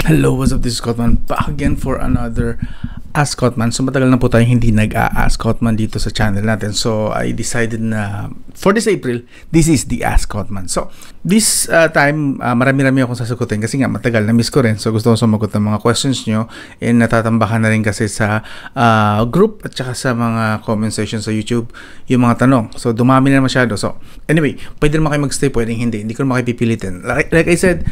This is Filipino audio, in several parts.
Hello, what's up? This is Scotman back again for another Ask Scotman. So matagal na po tayo hindi nag-Ask Scotman dito sa channel natin. So I decided na for this April, this is the Ask Scotman. So this time, marami-rami akong sasagutin kasi nga matagal na miss ko rin. So gusto ko sumagot ng mga questions nyo and natatambakan na rin kasi sa group at saka sa mga comment section sa YouTube yung mga tanong. So dumami na masyado. So anyway, pwede naman kayo mag-stay, pwedeng hindi. Hindi ko naman kayo pipilitin. Like I said,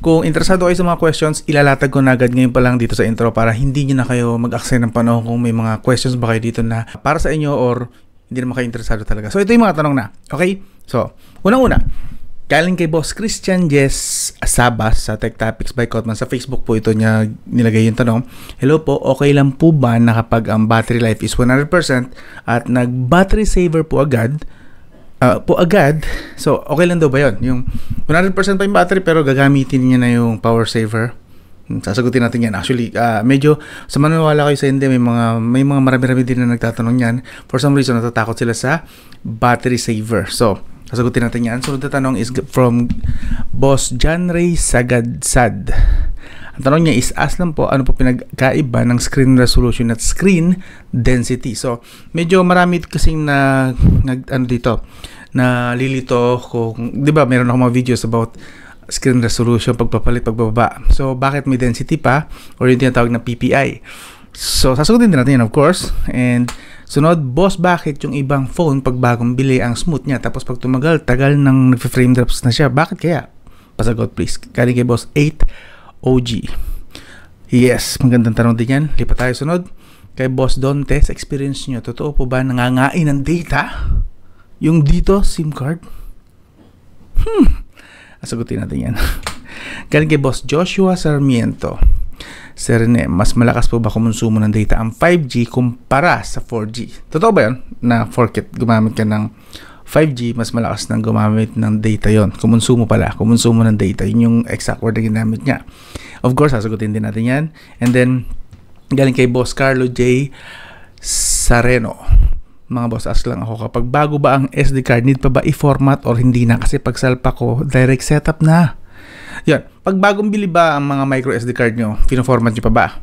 kung interesado kayo sa mga questions, ilalatag ko na agad ngayon pa lang dito sa intro para hindi nyo na kayo mag-aksaya ng panahon kung may mga questions ba kayo dito na para sa inyo or hindi naman kayo interesado talaga. So ito yung mga tanong na. Okay? So, unang-una, galing kay Boss Christian Jess Sabas sa Tech Topics by Cotman. Sa Facebook po ito niya nilagay yung tanong. Hello po, okay lang po ba na kapag ang battery life is 100% at nag-battery saver po agad, so okay lang daw ba yun? Yung 100% pa yung battery pero gagamitin niya na yung power saver. Sasagutin natin yan. Actually, medyo sa maniwala kayo sa hindi, may mga marami-rami din na nagtatanong yan. For some reason, natatakot sila sa battery saver. So, sasagutin natin yan. So, the tanong is from Boss John Ray Sagadsad. Ang tanong niya is, lang po, ano po pinagkaiba ng screen resolution at screen density? So, medyo marami kasing nalilito kung, di ba, meron ako mga videos about screen resolution, pagpapalit, pagbababa. So, bakit may density pa? Or yung tinatawag na PPI? So, sasagutin din natin yan, of course. And, sunod, boss, bakit yung ibang phone, pag bagong bili, ang smooth niya, tapos pag tumagal, tagal nang nag-frame drops na siya. Bakit kaya? Pasagot, please. Galing kay Boss 8 OG. Yes, magandang tanong din yan. Lipat tayo sunod. Kay Boss Donte, sa experience nyo, totoo po ba nangangain ng data? Yung dito, SIM card? Sagutin natin yan. Galing kay Boss Joshua Sarmiento. Sir Rene, mas malakas po ba kumonsumo ng data ang 5G kumpara sa 4G? Totoo ba yun? Na forkit gumamit ka ng 5G, mas malakas nang gumamit ng data yon. Kumonsumo ng data. Yun yung exact word na ginamit niya. Of course, sasagutin din natin yan. And then, galing kay Boss Carlo J. Sareno. Mga boss, ask lang ako, kapag bago ba ang SD card, need pa ba i-format or hindi na? Kasi pag salpa ko, direct setup na. Yan. Pag bagong bili ba ang mga micro SD card nyo, pino-format nyo pa ba?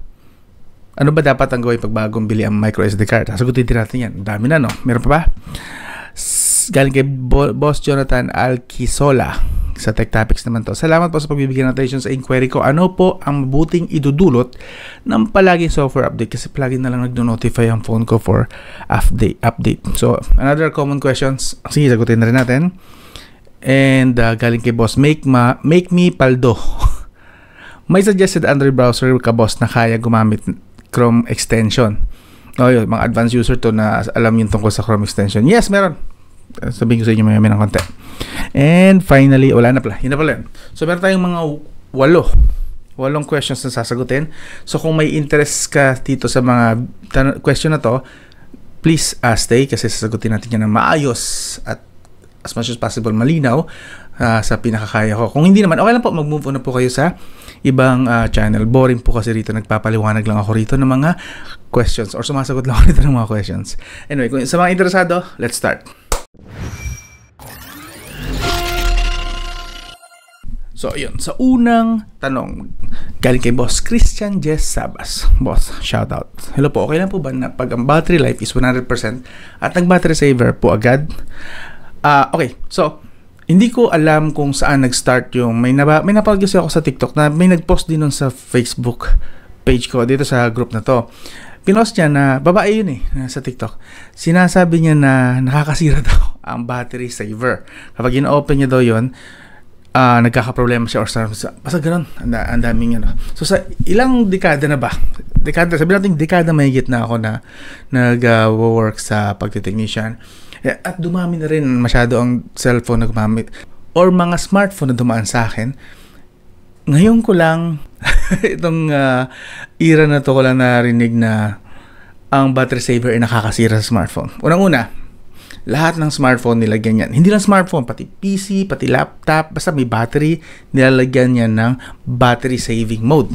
Ano ba dapat ang gawin pag bagong bili ang micro SD card? Sasagutin din natin yan. Dami na, no? Meron pa ba? Galing kay Boss Jonathan Alquisola sa Tech Topics naman to. Salamat po sa pagbibigay ng attention sa inquiry ko. Ano po ang mabuting idudulot ng palaging software update? Kasi palagi na lang nagno-notify ang phone ko for update. So, another common questions. Sige, sagutin na rin natin. And galing kay Boss, make me paldo. May suggested Android browser ka, boss, na kaya gumamit Chrome extension. Yun, mga advanced user to na alam yung tungkol sa Chrome extension. Yes, meron. Sabihin ko sa inyo may ng konti. And finally, wala na pala. Yun na pala yun. So, meron tayong mga 8 questions na sasagutin. So, kung may interest ka dito sa mga question na to, please stay kasi sasagutin natin yan ng maayos at as much as possible malinaw sa pinakakaya ko. Kung hindi naman, okay lang po, mag-move on na po kayo sa ibang channel. Boring po kasi rito, nagpapaliwanag lang ako rito ng mga questions or sumasagot lang ako rito ng mga questions. Anyway, kung sa mga interesado, let's start. So, yun. Sa unang tanong, galing kay Boss Christian Jess Sabas. Boss, shout out. Hello po, okay lang po ba na pag ang battery life is 100% at nag-battery saver po agad? Okay, so, hindi ko alam kung saan nag-start yung, may napanood kasi ako sa TikTok na may nag-post din nun sa Facebook page ko, dito sa group na to. Pinost niya na, babae yun sa TikTok. Sinasabi niya na nakakasira daw ang battery saver. Kapag in-open niya daw yun, nagkakaproblema siya or basta ganun, ang daming So sa ilang dekada na ba? Sabi natin dekada mahigit na ako na nag-work sa pagtitechnician. At dumami na rin masyado ang cellphone na gumamit or mga smartphone na dumaan sa akin. Ngayon ko lang itong era na to ko lang narinig na ang battery saver ay nakakasira sa smartphone. Unang-una, lahat ng smartphone nilagyan yan. Hindi lang smartphone, pati PC, pati laptop, basta may battery, nilalagyan yan ng battery saving mode.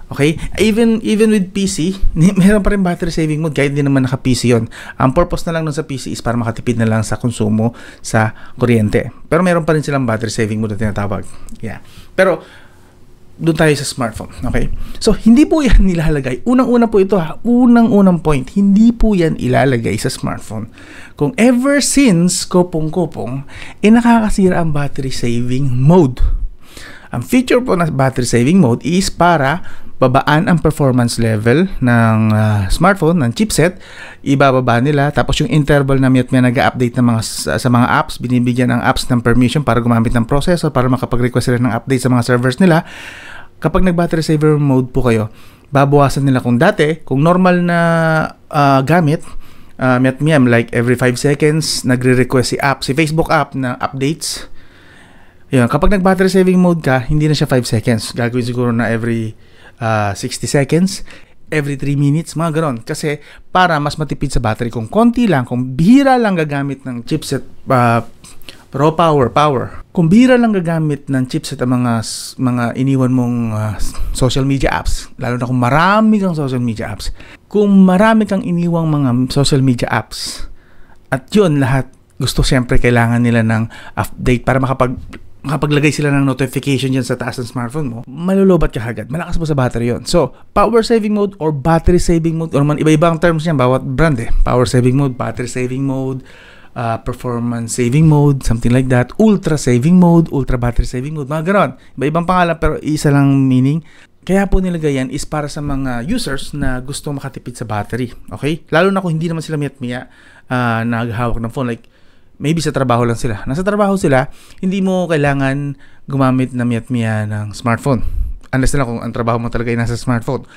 Okay? Even with PC, meron pa rin battery saving mode kahit hindi naman naka-PC yun. Ang purpose na lang nun sa PC is para makatipid na lang sa konsumo sa kuryente. Pero meron pa rin silang battery saving mode na tinatawag. Yeah. Pero doon tayo sa smartphone. Okay? So, hindi po yan nilalagay. Unang-una po ito ha. Unang-unang point, hindi po yan ilalagay sa smartphone. Kung ever since kopong-kopong, nakakasira ang battery saving mode. Ang feature po na battery saving mode is para babaan ang performance level ng smartphone, ng chipset, ibababa nila, tapos yung interval na nag-update ng sa mga apps, binibigyan ng apps ng permission para gumamit ng processor, para makapag-request sila ng update sa mga servers nila. Kapag nag-battery saver mode po kayo, babawasan nila kung dati, kung normal na gamit, like every 5 seconds, nagre-request si Facebook app na updates. Yun, kapag nag-battery saving mode ka, hindi na siya 5 seconds. Gagawin siguro na every 60 seconds, every 3 minutes, mga ganon. Kasi para mas matipid sa battery, kung konti lang, kung bihira lang gagamit ng chipset, raw power. Kung bihira lang gagamit ng chipset ang mga iniwan mong social media apps, lalo na kung marami kang social media apps. Kung marami kang iniwang mga social media apps, at yun lahat, gusto siyempre kailangan nila ng update para makapaglagay sila ng notification dyan sa taas ng smartphone mo, malulobat ka agad. Malakas po sa battery yon. So, power saving mode or battery saving mode, or man iba-ibang terms niyan, bawat brand Power saving mode, battery saving mode, performance saving mode, something like that. Ultra saving mode, ultra battery saving mode, mga ganon. Iba-ibang pangalan pero isa lang meaning. Kaya po nilagay yan is para sa mga users na gusto makatipid sa battery. Okay? Lalo na kung hindi naman sila miyat-miya naghahawak ng phone. Like, maybe sa trabaho lang sila. Nasa trabaho sila, hindi mo kailangan gumamit na miyat-miya ng smartphone. Unless na kung ang trabaho mo talaga ay nasa smartphone.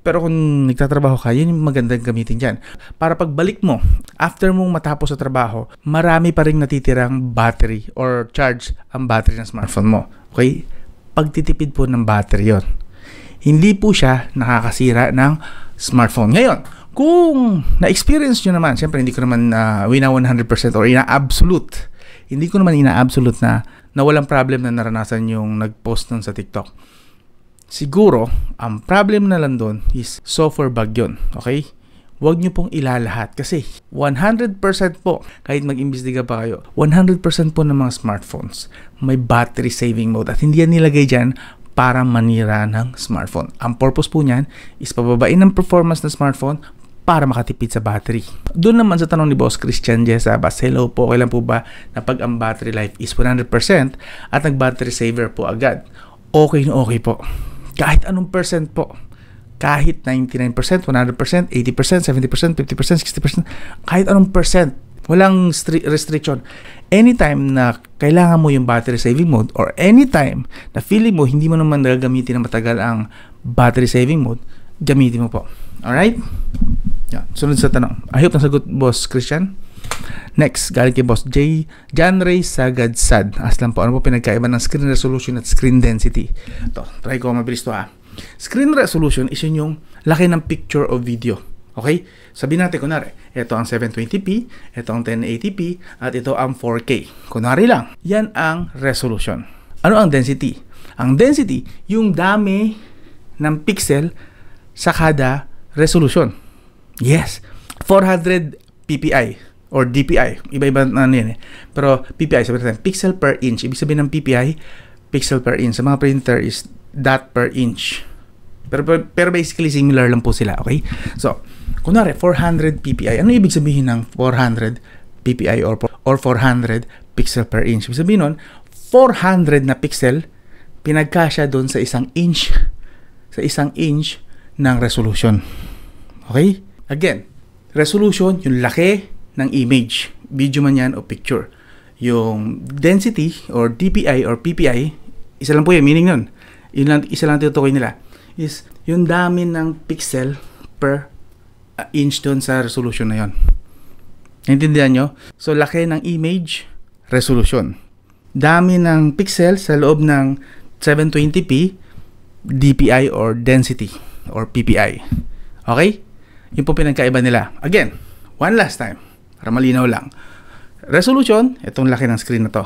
Pero kung nagtatrabaho ka, yun yung magandang gamitin dyan. Para pagbalik mo, after mong matapos sa trabaho, marami pa rin natitirang battery or charge ang battery ng smartphone mo. Okay? Pagtitipid po ng battery yon. Hindi po siya nakakasira ng smartphone. Ngayon, kung na-experience nyo naman, syempre hindi ko naman wina 100% or ina-absolute. Hindi ko naman ina-absolute na walang problem na naranasan yung nag-post nun sa TikTok. Siguro, ang problem na lang doon is software bug yun. Okay? Huwag nyo pong ilalahat kasi 100% po, kahit mag-imbestiga pa kayo, 100% po ng mga smartphones may battery saving mode at hindi yan nilagay dyan para manira ng smartphone. Ang purpose po niyan is pababain ng performance ng smartphone para makatipid sa battery. Doon naman sa tanong ni Boss Christian Jesabas, hello po, kailan po ba na pag ang battery life is 100% at nag-battery saver po agad? Okay na okay po. Kahit anong percent po. Kahit 99%, 100%, 80%, 70%, 50%, 60%, kahit anong percent. Walang restriction. Anytime na kailangan mo yung battery saving mode or anytime na feeling mo hindi mo naman gagamitin na matagal ang battery saving mode, gamitin mo po. Alright? Yeah. Sunod sa tanong. I hope nasagot, Boss Christian. Next, galing kay Boss John Ray Sagadsad. Aslan po, ano po pinagkaiba ng screen resolution at screen density? Ito, try ko mabilis to ha. Screen resolution is yun yung laki ng picture o video. Okay? Sabihin natin, kunwari, ito ang 720p, ito ang 1080p, at ito ang 4K. Kunwari lang, yan ang resolution. Ano ang density? Ang density, yung dami ng pixel sa kada resolution. Yes, 400 ppi or DPI. Iba-iba na yan eh. Pero PPI, sabi natin, pixel per inch. Ibig sabihin ng PPI, pixel per inch. Sa mga printer is dot per inch. Pero basically similar lang po sila, okay? So, kunwari 400 ppi. Ano ibig sabihin ng 400 ppi or 400 pixel per inch? Ibig sabihin nun, 400 na pixel pinagkasya doon sa isang inch ng resolution. Okay? Again, resolution, yung laki ng image, video man yan o picture. Yung density or DPI or PPI, isa lang po yung meaning nun. Isa lang tinutukoy nila is yung dami ng pixel per inch doon sa resolution na yon. Naintindihan nyo? So, laki ng image, resolution. Dami ng pixel sa loob ng 720p, DPI or density or PPI. Okay? Yun po pinagkaiba nila. Again, one last time, para malinaw lang. Resolution, itong laki ng screen na to.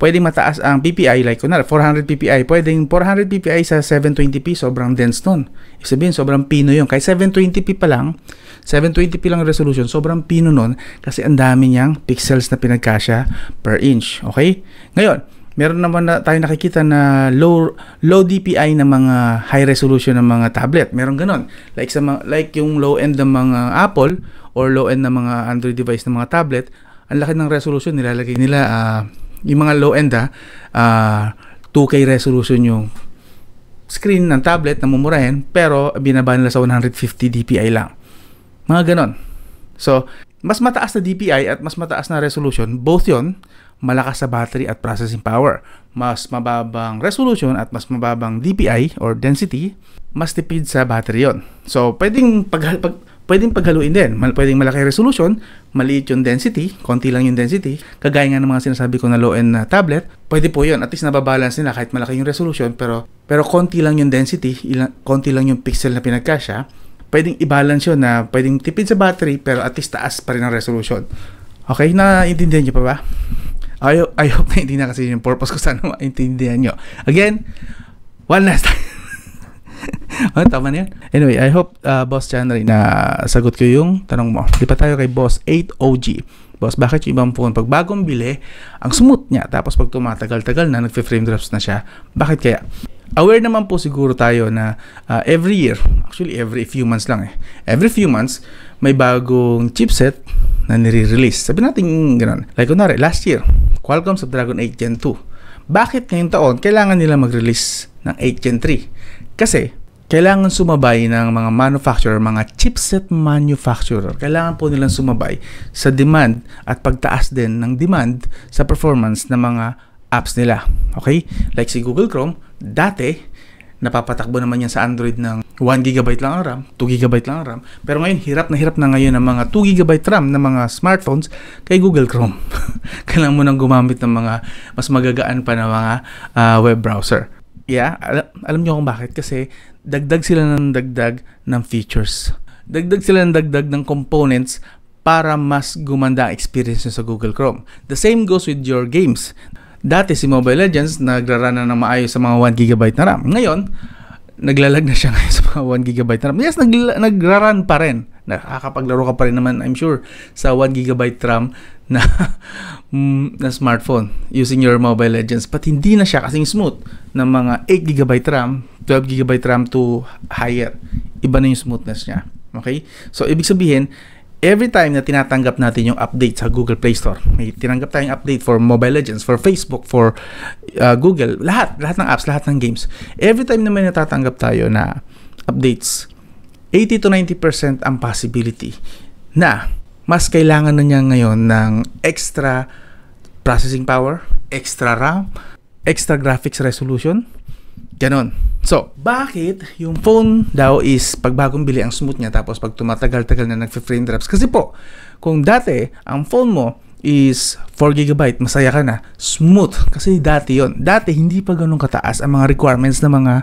Pwedeng mataas ang PPI, like kunwari 400 PPI, pwedeng 400 PPI sa 720p, sobrang dense nun. Ibig sabihin, sobrang pino yun. Kahit 720p pa lang, 720p lang resolution, sobrang pino nun kasi ang dami niyang pixels na pinagkasya per inch. Okay? Ngayon, Meron naman na tayo nakikita na low DPI na mga high resolution ng mga tablet. Meron ganon. Like yung low end ng mga Apple or low end ng mga Android device ng mga tablet, ang laki ng resolution nilalagay nila, yung mga low end 2K resolution yung screen ng tablet na mumurahin, pero binaba nila sa 150 DPI lang. Mga ganon. So, mas mataas na DPI at mas mataas na resolution, both yon malakas sa battery at processing power. Mas mababang resolution at mas mababang DPI or density, mas tipid sa battery yon. So, pwedeng paghaluin din. Pwedeng malaki resolution, maliit yung density, konti lang yung density. Kagaya nga ng mga sinasabi ko na low-end na tablet, pwede po yun. At least nababalance nila kahit malaki yung resolution, pero konti lang yung density, konti lang yung pixel na pinagkasya. Pwedeng i-balance yun na pwedeng tipid sa battery, pero at least taas pa rin ang resolution. Okay, naintindihan nyo pa ba? I hope na hindi na kasi yung purpose ko, sana maintindihan nyo. Again, one last time. Tama na yan. Anyway, I hope, Boss Chanry, na sagot ko yung tanong mo. Di pa tayo kay Boss 8OG. Boss, bakit yung ibang phone pag bagong bili, ang smooth niya, tapos pag tumatagal-tagal na, nagfe-frame drops na siya, bakit kaya? Aware naman po siguro tayo na every year, actually every few months lang every few months, may bagong chipset na nire-release. Sabi natin gano'n. Like kunwari, last year, Qualcomm Snapdragon 8 Gen 2. Bakit ngayong taon, kailangan nila mag-release ng 8 Gen 3? Kasi, kailangan sumabay ng mga manufacturer, mga chipset manufacturer. Kailangan po nilang sumabay sa demand at pagtaas din ng demand sa performance ng mga apps nila. Okay? Like si Google Chrome, dati, napapatakbo naman yan sa Android ng 1GB lang ang RAM, 2GB lang ang RAM. Pero ngayon, hirap na ngayon ng mga 2GB RAM ng mga smartphones kay Google Chrome. Kailangan mo nang gumamit ng mga mas magagaan pa na mga web browser. Yeah, alam nyo kung bakit? Kasi dagdag sila ng dagdag ng features. Dagdag sila ng dagdag ng components para mas gumanda ang experience nyo sa Google Chrome. The same goes with your games. Dati si Mobile Legends nagrarun na ng maayos sa mga 1GB na RAM. Ngayon, naglalag na siya ngayon sa mga 1GB na RAM. Yes, nagrarun pa rin. Nakakapaglaro ka pa rin naman, I'm sure, sa 1GB RAM na, na smartphone using your Mobile Legends. But hindi na siya kasing smooth ng mga 8GB RAM, 12GB RAM to higher. Iba na yung smoothness niya. Okay? So, ibig sabihin, every time na tinatanggap natin yung update sa Google Play Store, may tinanggap tayong update for Mobile Legends, for Facebook, for Google, lahat ng apps, lahat ng games. Every time na may natatanggap tayo na updates, 80 to 90% ang possibility na mas kailangan na niya ngayon ng extra processing power, extra RAM, extra graphics resolution, ganon. So, bakit yung phone daw is pag bagong bili ang smooth niya tapos pag tumatagal-tagal na nagfe-frame drops? Kasi po, kung dati ang phone mo is 4GB, masaya ka na, smooth. Kasi dati yon. Dati hindi pa ganun kataas ang mga requirements ng mga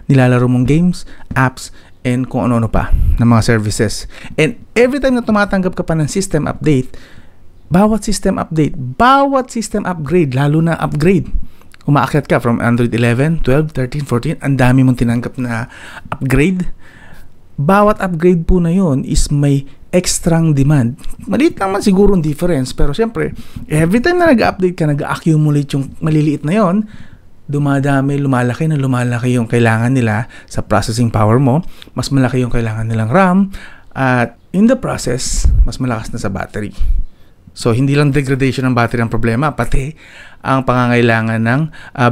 nilalaro mong games, apps, and kung ano-ano pa ng mga services. And every time na tumatanggap ka pa ng system update, bawat system upgrade, lalo na upgrade, umaakyat ka from Android 11, 12, 13, 14, ang dami mong tinanggap na upgrade. Bawat upgrade po na yon is may extrang demand. Maliit naman siguro ang difference, pero siyempre, every time na nag-update ka, nag-accumulate yung maliliit na yon, dumadami, lumalaki yung kailangan nila sa processing power mo, mas malaki yung kailangan nilang RAM, at in the process, mas malakas na sa battery. So, hindi lang degradation ng battery ang problema, pati ang pangangailangan ng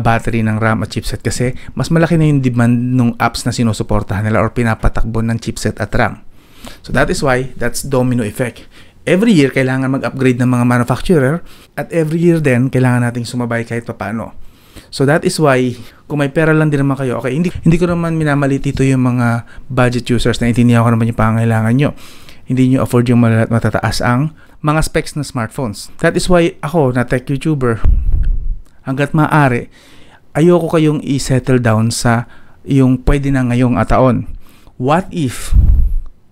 battery ng RAM at chipset kasi mas malaki na yung demand ng apps na sinusuportahan nila or pinapatakbo ng chipset at RAM. So, that is why, that's domino effect. Every year, kailangan mag-upgrade ng mga manufacturer at every year din, kailangan nating sumabay kahit papano. So, that is why, kung may pera lang din naman kayo, okay, hindi ko naman minamalit ito yung mga budget users na intindihan ko naman yung pangangailangan nyo. Hindi nyo afford yung matataas ang mga specs na smartphones. That is why ako, na tech YouTuber, hanggat maaari, ayoko kayong i-settle down sa yung pwede na ngayong taon. What if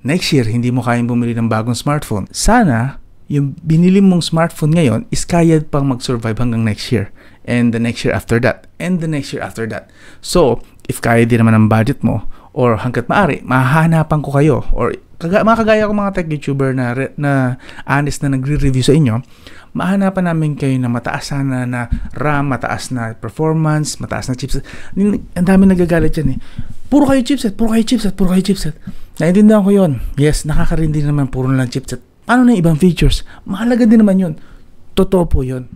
next year hindi mo kayang bumili ng bagong smartphone? Sana yung binili mong smartphone ngayon is kaya pang mag-survive hanggang next year. And the next year after that. And the next year after that. So, if kaya din naman ang budget mo, or hanggat maaari, mahahanapan ko kayo, or mga kagaya ko mga tech YouTuber na honest na nagre-review sa inyo, mahanapan namin kayo na mataas sana na RAM, mataas na performance, mataas na chipset. Ang dami nagagalit yan eh. Puro kayo chipset. Naiintindihan ko yun. Yes, nakakarindi naman puro lang chipset. Paano na yung ibang features? Mahalaga din naman yun. Totoo po yun.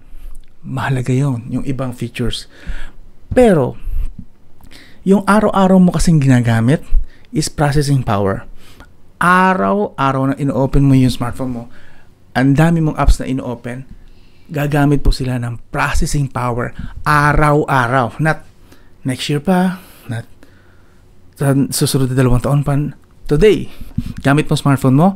Mahalaga yun, yung ibang features. Pero, yung araw-araw mo kasing ginagamit is processing power. Araw-araw na ino-open mo yung smartphone mo, ang dami mong apps na ino-open, gagamit po sila ng processing power araw-araw. Not next year pa, not sa susunod na 2 taon pa. Today, gamit mo smartphone mo,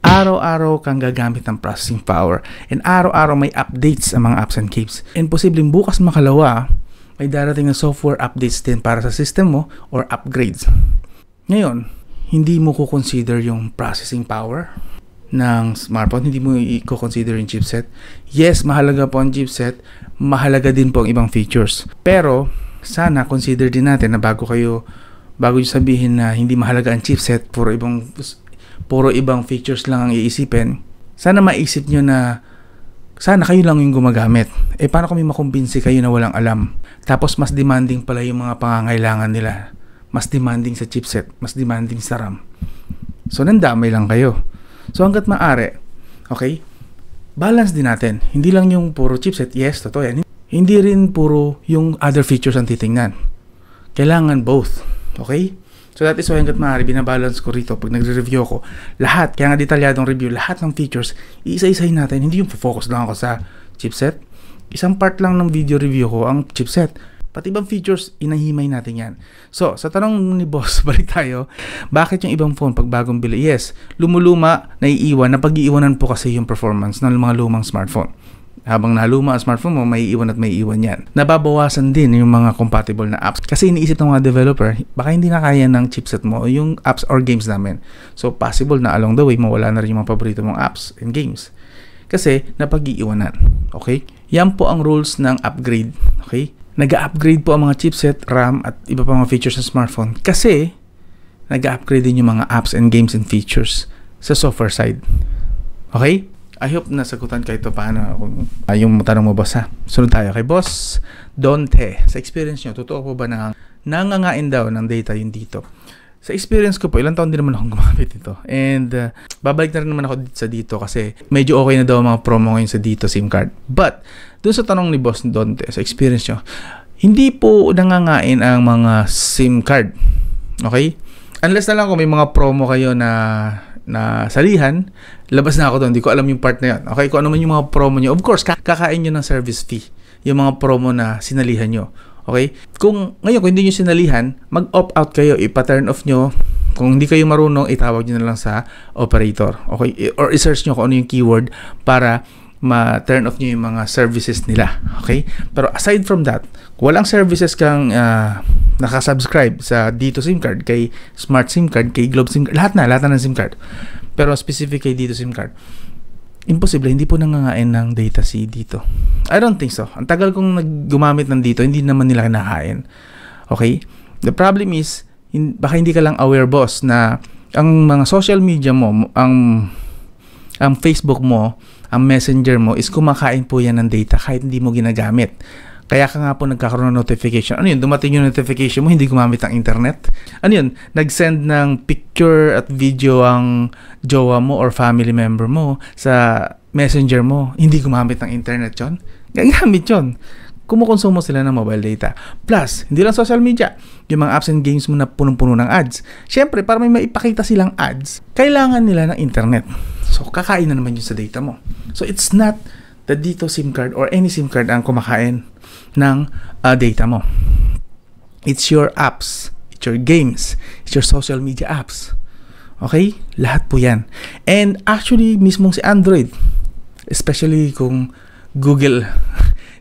araw-araw kang gagamit ng processing power. And araw-araw may updates ang mga apps and games. And posibleng bukas makalawa, may darating na software updates din para sa system mo or upgrades. Ngayon, hindi mo ko-consider yung processing power ng smartphone, hindi mo i-consider yung chipset. Yes, mahalaga po ang chipset, mahalaga din po ang ibang features. Pero, sana consider din natin na bago nyo sabihin na hindi mahalaga ang chipset, puro ibang features lang ang iisipin, sana maisip nyo na sana kayo lang yung gumagamit. Paano kami makumbinsi kayo na walang alam? Tapos mas demanding pala yung mga pangangailangan nila. Mas demanding sa chipset, mas demanding sa RAM. So, nandamay lang kayo. So, hanggat maaari, okay, balance din natin. Hindi lang yung puro chipset, yes, totoo yan. Hindi rin puro yung other features ang titingnan. Kailangan both, okay? So, that is why hanggat maaari, binabalance ko rito pag nagre-review ako. Lahat, kaya nga detalyadong review, lahat ng features, iisa-isahin natin. Hindi yung focus lang ako sa chipset. Isang part lang ng video review ko ang chipset. Pati ibang features, inahimay natin yan. So, sa tanong ni boss, balik tayo. Bakit yung ibang phone pag bagong bili? Yes, lumuluma, naiiwan. Napag-iiwanan po kasi yung performance ng mga lumang smartphone. Habang naluma ang smartphone mo, may iwan yan. Nababawasan din yung mga compatible na apps. Kasi iniisip ng mga developer, baka hindi na kaya ng chipset mo yung apps or games namin. So, possible na along the way, mawala na rin yung mga paborito mong apps and games. Kasi, napag-iiwanan. Okay? Yan po ang rules ng upgrade. Okay? Nag-upgrade po ang mga chipset, RAM, at iba pa mga features ng smartphone. Kasi, nag-upgrade din yung mga apps and games and features sa software side. Okay? I hope nasagutan kayo ito paano yung tanong mo, boss, ha? Sunod tayo kay boss Donte. Sa experience nyo, totoo po ba na nangangain daw ng data yun dito? Sa experience ko po, ilang taon din naman akong gumamit ito. And babalik na rin naman ako dito kasi medyo okay na daw mga promo ngayon sa dito SIM card. But, dun sa tanong ni boss Donte, sa experience nyo, hindi po nangangain ang mga SIM card. Okay? Unless na lang kung may mga promo kayo na salihan, labas na ako doon. Hindi ko alam yung part na yun. Okay, kung ano man yung mga promo nyo, of course, kakain nyo ng service fee. Yung mga promo na sinalihan nyo. Okay? Kung hindi nyo sinalihan, mag-opt out kayo. Ipa-turn off nyo. Kung hindi kayo marunong, itawag nyo na lang sa operator. Okay? Or i-search nyo kung ano yung keyword para ma-turn off nyo yung mga services nila. Okay? Pero aside from that, kung walang services kang nakasubscribe sa dito SIM card, kay Smart SIM card, kay Globe SIM card, lahat na ng SIM card. Pero specific kay dito SIM card, imposible, hindi po nangangain ng data si dito. I don't think so. Ang tagal kong gumamit ng dito, hindi naman nila kinakain. Okay? The problem is, baka hindi ka lang aware, boss, na ang mga social media mo, ang Facebook mo, ang Messenger mo, is kumakain po yan ng data kahit hindi mo ginagamit. Kaya ka nga po nagkakaroon ng notification. Ano yun? Dumating yung notification mo, hindi gumamit ng internet. Ano yun? Nag-send ng picture at video ang jowa mo or family member mo sa messenger mo. Hindi gumamit ng internet yun. Gagamit yun. Kumukonsumo sila ng mobile data. Plus, hindi lang social media. Yung mga apps and games mo na punong-puno ng ads. Siyempre, para may maipakita silang ads, kailangan nila ng internet. So, kakain na naman yun sa data mo. So, it's not the dito SIM card or any SIM card ang kumakain ng data mo. It's your apps, it's your games, it's your social media apps. Okay? Lahat po yan. And actually, mismong si Android, especially kung Google,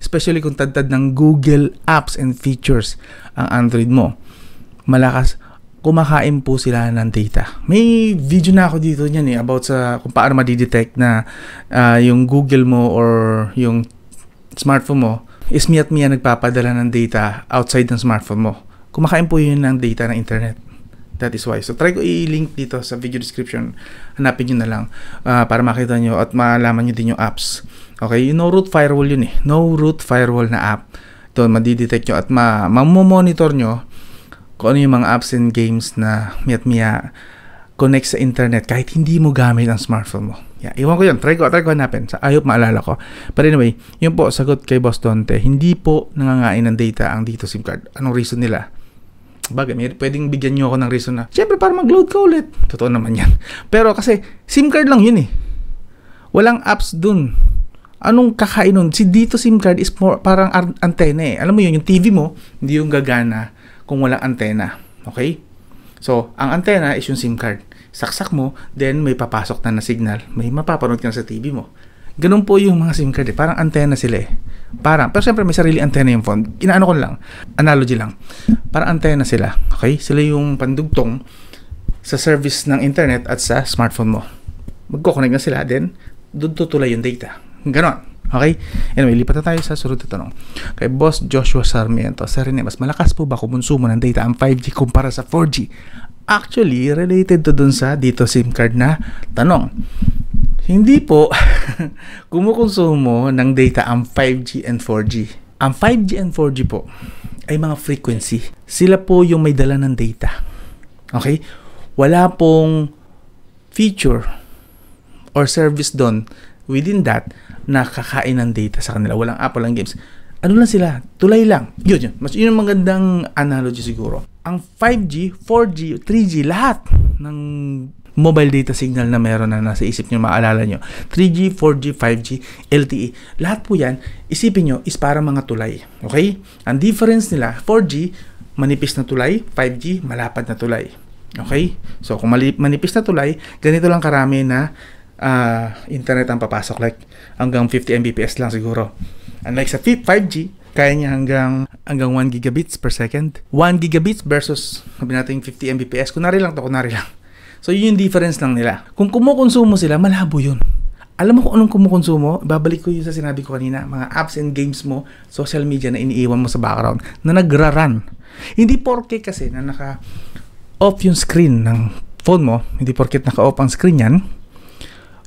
especially kung tad-tad ng Google apps and features ang Android mo, malakas, kumakain po sila ng data. May video na ako dito niyan about sa kung paano ma-detect na yung Google mo or yung smartphone mo is miya nagpapadala ng data outside ng smartphone mo. Kumakain po yun ng data ng internet. That is why. So, try ko i-link dito sa video description. Hanapin nyo na lang para makita nyo at malaman nyo din yung apps. Okay? Yung no root firewall yun eh. No root firewall na app. Ito, madidetect nyo at mamomonitor nyo kung ano yung mga apps and games na miyat-miya connect sa internet kahit hindi mo gamit ang smartphone mo. Yeah, iwan ko yun. Try ko hanapin. I hope maalala ko. But anyway, yun po, sagot kay Boss Dante. Hindi po nangangain ng data ang dito SIM card. Anong reason nila? Bagay, pwedeng bigyan nyo ako ng reason na, syempre para mag-load ka ulit. Totoo naman yan. Pero kasi, SIM card lang yun eh. Walang apps dun. Anong kakain nun? Si dito SIM card is more, parang antena eh. Alam mo yun, yung TV mo, hindi yung gagana kung walang antena. Okay? So, ang antena is yung SIM card. Saksak mo, then may papasok na signal. May mapapanood ka na sa TV mo. Ganun po yung mga SIM card eh. Parang antena sila eh. Pero syempre may sarili antena yung phone. Inaano ko lang. Analogy lang. Parang antena sila. Okay? Sila yung pandugtong sa service ng internet at sa smartphone mo. Magko-connect na sila. Then, doon tutulay yung data. Ganon. Okay? Anyway, lipat na tayo sa sunod na tanong. Kay Boss Joshua Sarmiento. Sir Rene, mas malakas po ba kumonsumo ng data ang 5G kumpara sa 4G? Actually, related to dun sa dito SIM card na tanong. Hindi po kumukonsumo ng data ang 5G and 4G. Ang 5G and 4G po ay mga frequency. Sila po yung may dala ng data. Okay? Wala pong feature or service doon within that na kakain ng data sa kanila. Walang app, walang games. Ano lang sila? Tulay lang. Yun. Yun ang magandang analogy siguro. Ang 5G, 4G, 3G, lahat ng mobile data signal na meron na nasa isip nyo, maalala nyo. 3G, 4G, 5G, LTE. Lahat po yan, isipin nyo, is para mga tulay. Okay? Ang difference nila, 4G, manipis na tulay. 5G, malapad na tulay. Okay? So, kung manipis na tulay, ganito lang karami na internet ang papasok. Like, hanggang 50 Mbps lang siguro. Unlike sa 5G, kaya niya hanggang 1 gigabits per second. 1 gigabits versus, sabi natin 50 Mbps. Kunwari lang. So, yun yung difference lang nila. Kung kumukonsumo sila, malabo yun. Alam mo kung anong kumukonsumo? Babalik ko yun sa sinabi ko kanina. Mga apps and games mo, social media na iniiwan mo sa background, na nagra-run. Hindi porke kasi na naka-off yung screen ng phone mo, hindi porke naka-off ang screen yan,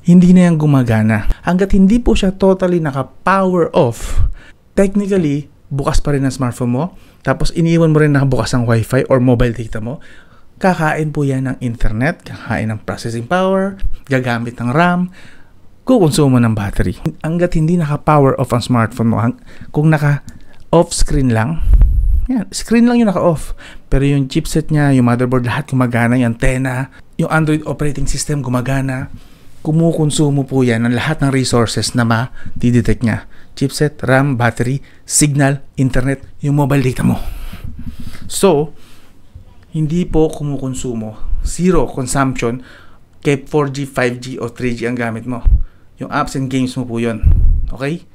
hindi na yan gumagana. Hanggat hindi po siya totally naka-power off, technically, bukas pa rin ang smartphone mo, tapos iniiwan mo rin nakabukas ang wifi or mobile data mo, kakain po yan ng internet, kakain ng processing power, gagamit ng RAM, kukonsumo ng battery. Hanggat hindi naka-power off ang smartphone mo, kung naka-off screen lang, yan, screen lang yung naka-off. Pero yung chipset niya, yung motherboard, lahat gumagana, yung antenna, yung Android operating system gumagana, kumukonsumo po yan ng lahat ng resources na ma-detect niya. Chipset, RAM, battery, signal, internet, yung mobile data mo. So, hindi po kumukonsumo. Zero consumption kay 4G, 5G o 3G ang gamit mo. Yung apps and games mo po yun. Okay?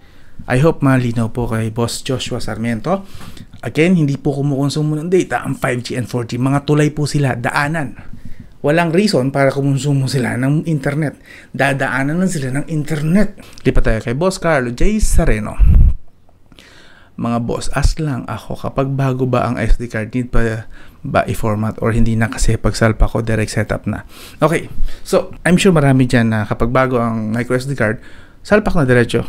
I hope malinaw po kay Boss Joshua Sarmiento. Again, hindi po kumukonsumo ng data ang 5G and 4G. Mga tulay po sila, daanan. Walang reason para kumonsumo sila ng internet. Dadaanan lang sila ng internet. Lipat tayo kay Boss Carlo J. Sareno. Mga boss, ask lang ako kapag bago ba ang SD card, need pa ba i-format or hindi na kasi pag salpa ko direct setup na. Okay, so I'm sure marami dyan na kapag bago ang micro SD card, salpak na diretso.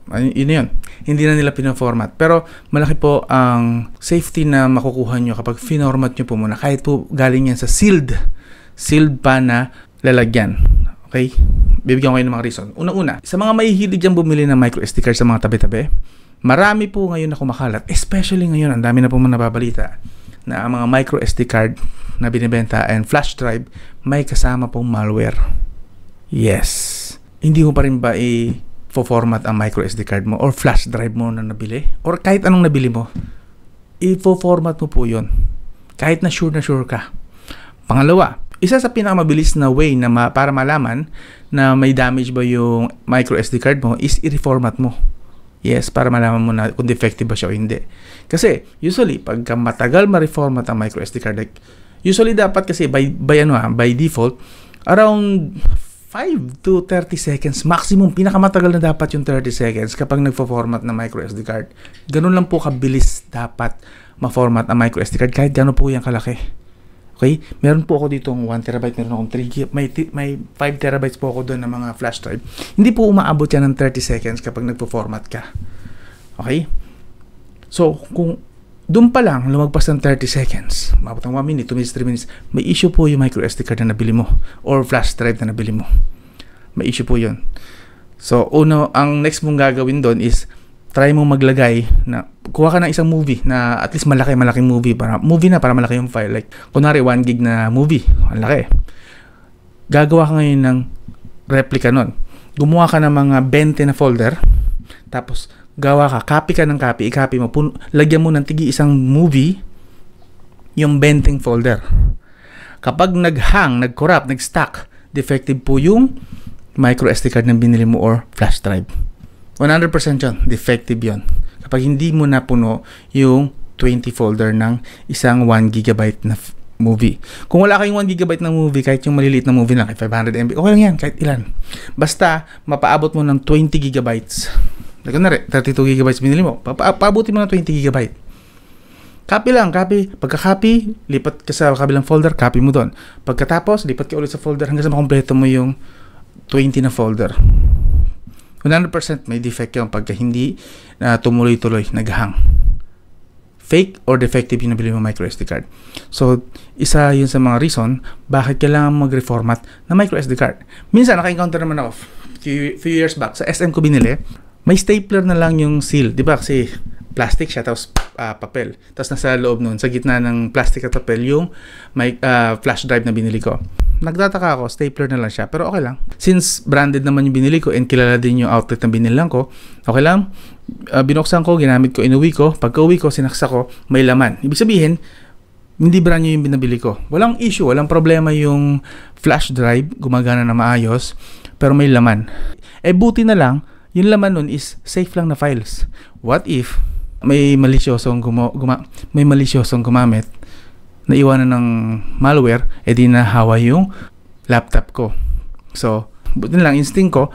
Yun. Hindi na nila pinaformat. Pero malaki po ang safety na makukuha nyo kapag finormat nyo po muna. Kahit po galing yan sa sealed pa na lalagyan. Okay? Bibigyan ko kayo ng mga reason. Una-una, sa mga mahihilig dyan bumili ng micro SD card sa mga tabi-tabi, marami po ngayon na kumakalat, especially ngayon, ang dami na po nababalita na ang mga micro SD card na binibenta and flash drive may kasama pong malware. Yes. Hindi mo pa rin ba i-format ang micro SD card mo or flash drive mo na nabili? Or kahit anong nabili mo, i-format mo po yun. Kahit na sure ka. Pangalawa, isa sa pinakamabilis na way na para malaman na may damage ba yung micro SD card mo is i-reformat mo. Yes, para malaman mo na kung defective ba siya o hindi. Kasi, usually, pagka matagal ma-reformat ang micro SD card, like, usually dapat kasi by default, around 5 to 30 seconds, maximum, pinakamatagal na dapat yung 30 seconds kapag nagpo-format ng micro SD card. Ganun lang po kabilis dapat ma-format ang micro SD card kahit gano'n po yung kalaki. Okay? Meron po ako dito 1 terabyte, meron akong 3 GB, may 5 terabytes po ako doon ng mga flash drive. Hindi po umaabot yan ng 30 seconds kapag nagpo-format ka. Okay? So, kung doon pa lang lumagpas ng 30 seconds, umabot ng 1 minute, 2 minutes, 3 minutes, may issue po yung micro SD card na nabili mo or flash drive na nabili mo. May issue po yun. So, ang next mong gagawin doon is try mo maglagay na kuha ka ng isang movie na at least malaking movie para malaki yung file. Like, kunwari 1 gig na movie, ang laki. Gagawa ka ngayon ng replica nun. Gumawa ka ng mga 20 na folder, tapos copy ka ng copy, i-copy mo, lagyan mo ng isang movie yung 20 folder. Kapag nag-hang, nag-corrupt, nag-stack, defective po yung micro SD card na binili mo or flash drive. 100% yun, defective yun. Kapag hindi mo napuno yung 20 folder ng isang 1 GB na movie. Kung wala kayong 1 GB na movie, kahit yung maliliit na movie lang, 500 MB, okay lang yan, kahit ilan. Basta, mapaabot mo ng 20 GB. Kunwari, 32 GB binili mo, paabutin mo ng 20 GB. Copy lang, copy. Pagka-copy, lipat ka sa kabilang folder, copy mo doon. Pagkatapos, lipat ka ulit sa folder hanggang sa makompleto mo yung 20 na folder. 100% may defect yung pagka hindi tumuloy-tuloy, naghang. Fake or defective yung nabili mo micro SD card. So, isa yun sa mga reason bakit kailangan mag-reformat na micro SD card. Minsan, naka-encounter naman ako few years back, sa SM ko binili, may stapler na lang yung seal. Di ba kasi plastic siya, tapos papel. Tapos nasa loob nun, sa gitna ng plastic at papel, yung flash drive na binili ko. Nagtataka ako, stapler na lang siya, pero okay lang. Since branded naman yung binili ko and kilala din yung outlet na binilang ko, okay lang. Binuksan ko, ginamit ko, inuwi ko. Pagka uwi ko, sinaksa ko, may laman. Ibig sabihin, hindi brand new yung binabili ko. Walang issue, walang problema yung flash drive, gumagana na maayos, pero may laman. Buti na lang, yung laman nun is safe lang na files. What if may malisyosong gumamit, naiwanan ng malware, di nahawa yung laptop ko. So, buti lang, instinct ko,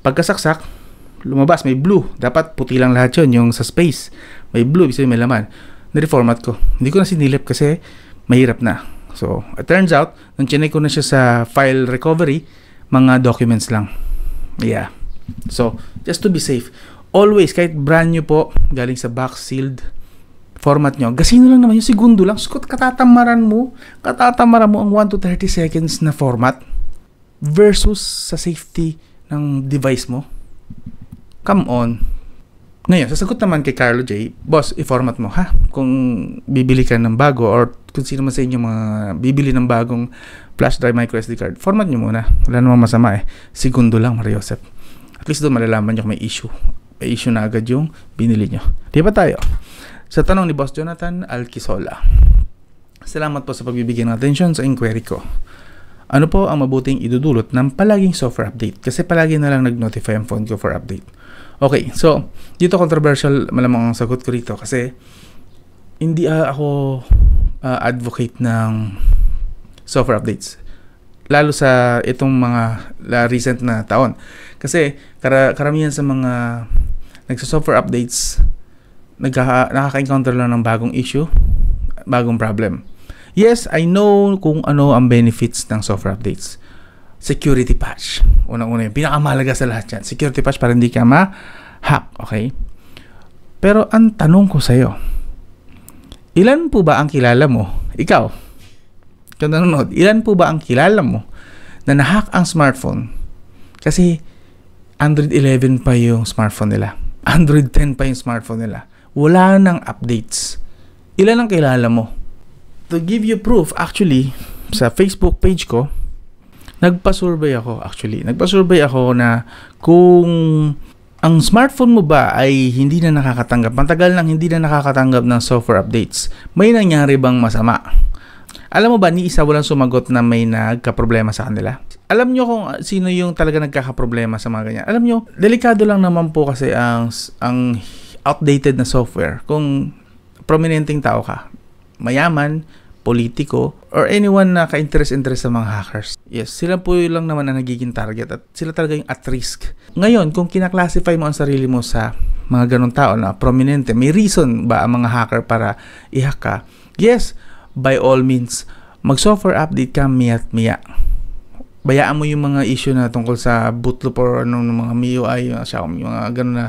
pagkasaksak, lumabas, may blue. Dapat puti lang lahat yun, yung sa space. May blue, ibig sabihin may laman. Nireformat ko. Hindi ko na sinilip kasi mahirap na. So, it turns out, nung chinek ko na siya sa file recovery, mga documents lang. Yeah. So, just to be safe, always, kahit brand new po, galing sa box sealed, format nyo, gasino lang naman yung segundo lang. So, katatamaran mo ang 1 to 30 seconds na format versus sa safety ng device mo. Come on. Ngayon, sasagot naman kay Carlo J, boss, i-format mo, ha? Kung bibili ka ng bago or kung sino man sa inyo mga bibili ng bagong flash drive micro SD card, format nyo muna. Wala namang masama Segundo lang, Maria Josep. At least doon malalaman nyo kung may issue. May issue na agad yung binili nyo. Di ba tayo? Sa tanong ni Boss Jonathan Alquisola, salamat po sa pagbibigay ng atensyon sa inquiry ko. Ano po ang mabuting idudulot ng palaging software update? Kasi palagi na lang nag-notify ang phone ko for update. Okay, so dito controversial malamang ang sagot ko rito kasi hindi ako advocate ng software updates. Lalo sa itong mga recent na taon. Kasi karamihan sa mga nagsa-software updates, nakaka-encounter lang ng bagong issue, bagong problem. Yes, I know kung ano ang benefits ng software updates. Security patch. Unang-una yun. Pinakamahalaga sa lahat yan. Security patch para hindi ka ma-hack. Okay? Pero ang tanong ko sa'yo, ilan po ba ang kilala mo? Ikaw, kung nanonood, ilan po ba ang kilala mo na na-hack ang smartphone? Kasi Android 11 pa yung smartphone nila. Android 10 pa yung smartphone nila. Wala nang updates. Ilan ang kilala mo? To give you proof, actually, sa Facebook page ko, nagpa-survey ako na kung ang smartphone mo ba ay hindi na nakakatanggap, matagal nang hindi na nakakatanggap ng software updates, may nangyari bang masama? Alam mo ba, ni isa walang sumagot na may nagka-problema sa kanila? Alam nyo kung sino yung talaga nagkaka-problema sa mga ganyan. Alam nyo, delikado lang naman po kasi ang outdated na software. Kung prominenteng tao ka, mayaman, politiko, or anyone na ka-interest sa mga hackers. Yes, sila po lang naman ang nagiging target at sila talaga yung at risk. Ngayon, kung kinaklasify mo ang sarili mo sa mga ganong tao na prominente, may reason ba ang mga hacker para i-hack ka? Yes, by all means, mag-software update ka miya't miya. Bayaan mo yung mga issue na tungkol sa bootloop or anong mga MIUI, yung Xiaomi, yung mga ganun na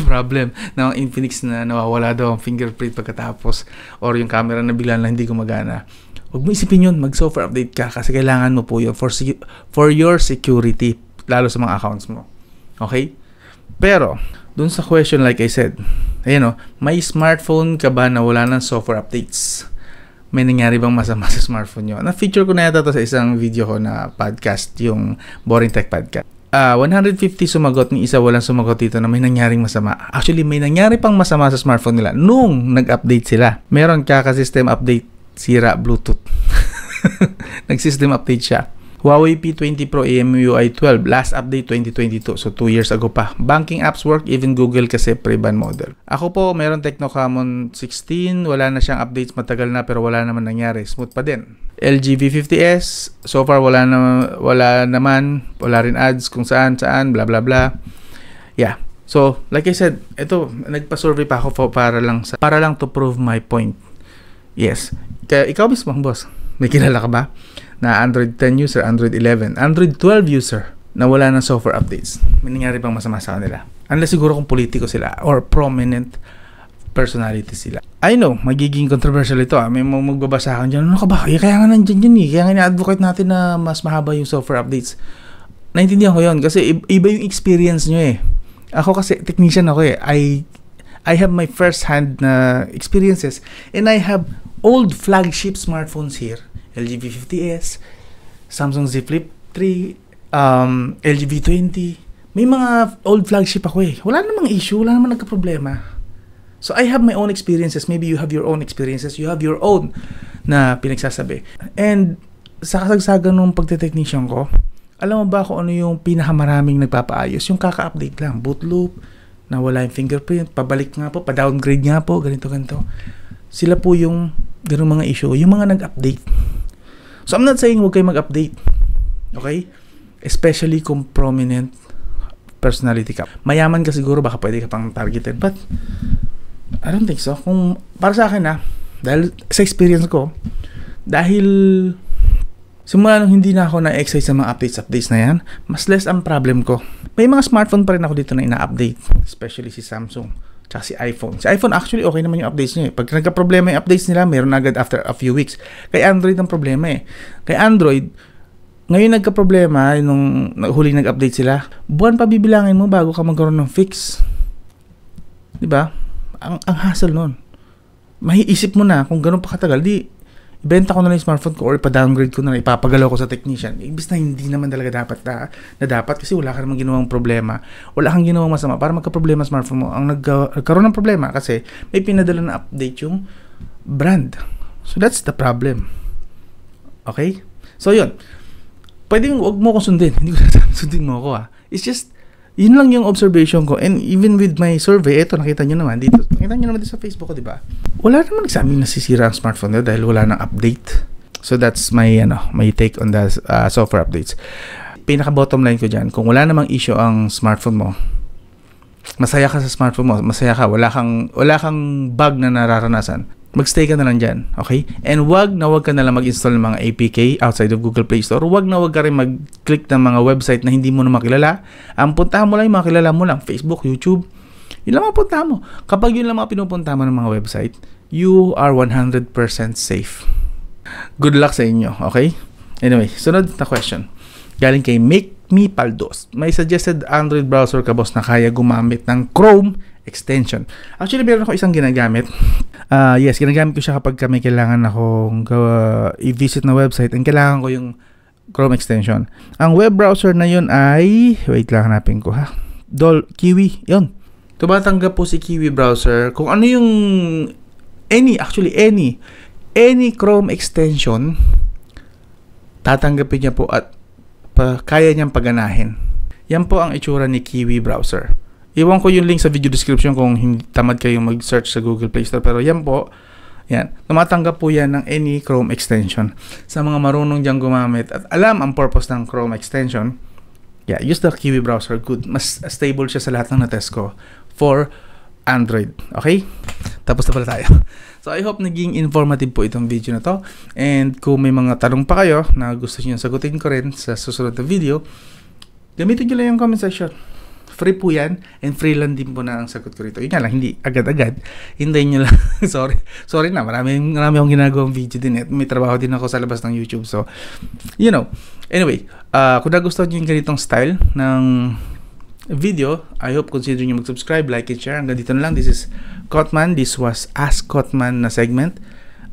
problem na Infinix na nawawala daw ang fingerprint pagkatapos or yung camera na bigla na hindi gumagana. Huwag mo isipin yun, mag-software update ka kasi kailangan mo po yun for your security, lalo sa mga accounts mo. Okay? Pero, dun sa question like I said, ayan o, may smartphone ka ba na wala ng software updates? May nangyari bang masama sa smartphone nyo? Na-feature ko na yata to sa isang video ko na podcast, yung Boring Tech Podcast. 150 sumagot, ni isa walang sumagot dito na may nangyaring masama. Actually, may nangyari pang masama sa smartphone nila nung nag-update sila. Meron kaka-system update, sira Bluetooth. Nag-system update siya. Huawei P20 Pro EMUI 12, last update 2022, so 2 years ago pa. Banking apps work, even Google kasi pre-ban model. Ako po, meron Tecnocamon 16, wala na siyang updates, matagal na pero wala naman nangyari, smooth pa din. LG V50s, so far wala naman, wala rin ads kung saan, bla bla bla. Yeah. So, like I said, ito, nagpa-survey pa ako para lang to prove my point. Yes. Kaya ikaw mismo, boss, may kilala ka ba na Android 10 user, Android 11, Android 12 user na wala ng software updates? May nangyari bang masama sa kanila? Unless siguro kung politiko sila or prominent personality sila. I know, magiging controversial ito. May magbabasa ka dyan, ano ka ba? Kaya nga nandyan yun eh. Kaya nga na-advocate natin na mas mahaba yung software updates. Naintindihan ko yun kasi iba yung experience nyo eh. Ako kasi technician ako eh. I have my first hand na experiences and I have old flagship smartphones here. LG V50s, Samsung Z Flip 3, LG V20. May mga old flagship ako eh. Wala namang issue, wala namang nagka-problema. So I have my own experiences. Maybe you have your own experiences. You have your own na pinagsasabi. And sa kasagsagan ng pagte-technician ko, alam mo ba kung ano yung pinakamaraming nagpapaayos? Yung kaka-update lang. Boot loop, na wala yung fingerprint, pabalik nga po, pa-downgrade nga po, ganito. Sila po yung ganung mga issue, yung mga nag-update. So, I'm not saying huwag kayo mag-update. Okay? Especially kung prominent personality ka. Mayaman ka siguro, baka pwede ka pang targeted. But, I don't think so. Kung, para sa akin dahil sa experience ko, dahil simula nung hindi na ako na-excite sa mga updates na yan, mas less ang problem ko. May mga smartphone pa rin ako dito na ina-update. Especially si Samsung. Tsaka si iPhone. Si iPhone actually okay naman yung updates niya eh. Pag nagka-problema yung updates nila, meron agad after a few weeks. Kay Android ang problema eh. Kay Android, ngayon nagka-problema, nung huling nag-update sila, buwan pa bibilangin mo bago ka magkaroon ng fix. Diba? Ang hassle nun. Maiisip mo na kung ganun pa katagal, ibenta ko na lang yung smartphone ko or ipa-downgrade ko na lang, ipapagalaw ko sa technician. Ibig na hindi naman talaga dapat kasi wala ka namang ginawang problema. Wala kang ginawang masama para magka-problema smartphone mo. Ang nagkaroon ng problema kasi may pinadala na update yung brand. So that's the problem. Okay? So yun. Pwedeng wag mo ko sundin. Hindi ko sasabi sundin mo ako It's just, yun lang yung observation ko. And even with my survey, eto nakita nyo naman dito. Nakita nyo naman dito sa Facebook ko, diba? Wala naman nagsabi nasisira ang smartphone nyo dahil wala nang update. So that's my take on the software updates. Pinaka bottom line ko dyan, kung wala namang issue ang smartphone mo, masaya ka sa smartphone mo, masaya ka, wala kang bug na nararanasan, magstay ka na lang dyan, okay? And wag ka na lang mag-install ng mga APK outside of Google Play Store. Wag ka rin mag-click ng mga website na hindi mo na makilala. Ang puntahan mo lang yung makilala mo lang, Facebook, YouTube. Yun lang mga puntahan mo. Kapag yun lang mga pinupuntahan mo ng mga website, you are 100% safe. Good luck sa inyo, okay? Anyway, sunod na question. Galing kay Make Me Paldos. May suggested Android browser ka, boss, na kaya gumamit ng Chrome extension. Actually, meron ako isang ginagamit. Yes, ginagamit ko siya kapag may kailangan akong i-visit na website and kailangan ko yung Chrome extension. Ang web browser na yun ay, wait lang, hanapin ko Kiwi, yun. Tumatanggap po si Kiwi browser kung ano yung any Chrome extension, tatanggapin niya po at kaya niyang paganahin. Yan po ang itsura ni Kiwi browser. Iwan ko yung link sa video description kung hindi tamad kayong mag-search sa Google Play Store. Pero yan po, tumatanggap po yan ng any Chrome extension. Sa mga marunong dyan gumamit at alam ang purpose ng Chrome extension, use the Kiwi browser. Good. Mas stable siya sa lahat ng na-test ko for Android. Okay? tapos na pala tayo. So I hope naging informative po itong video na to. And kung may mga tanong pa kayo na gusto niyo sagutin ko rin sa susunod na video, gamitin niyo lang yung comment section. Free po yan, and free lang din po na ang sagot ko rito. Yun nga lang, hindi agad-agad. Hintayin nyo lang. Sorry na, marami akong ginagawang video din. At may trabaho din ako sa labas ng YouTube. So, you know. Anyway, kung nagustuhan nyo yung ganitong style ng video, I hope consider nyo mag-subscribe, like, and share. Hanggang dito na lang. This is Kotman. This was Ask Kotman na segment.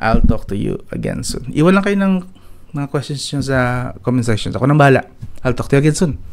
I'll talk to you again soon. Iwan lang kayo ng mga questions nyo sa comment section. Ako nang bahala. I'll talk to you again soon.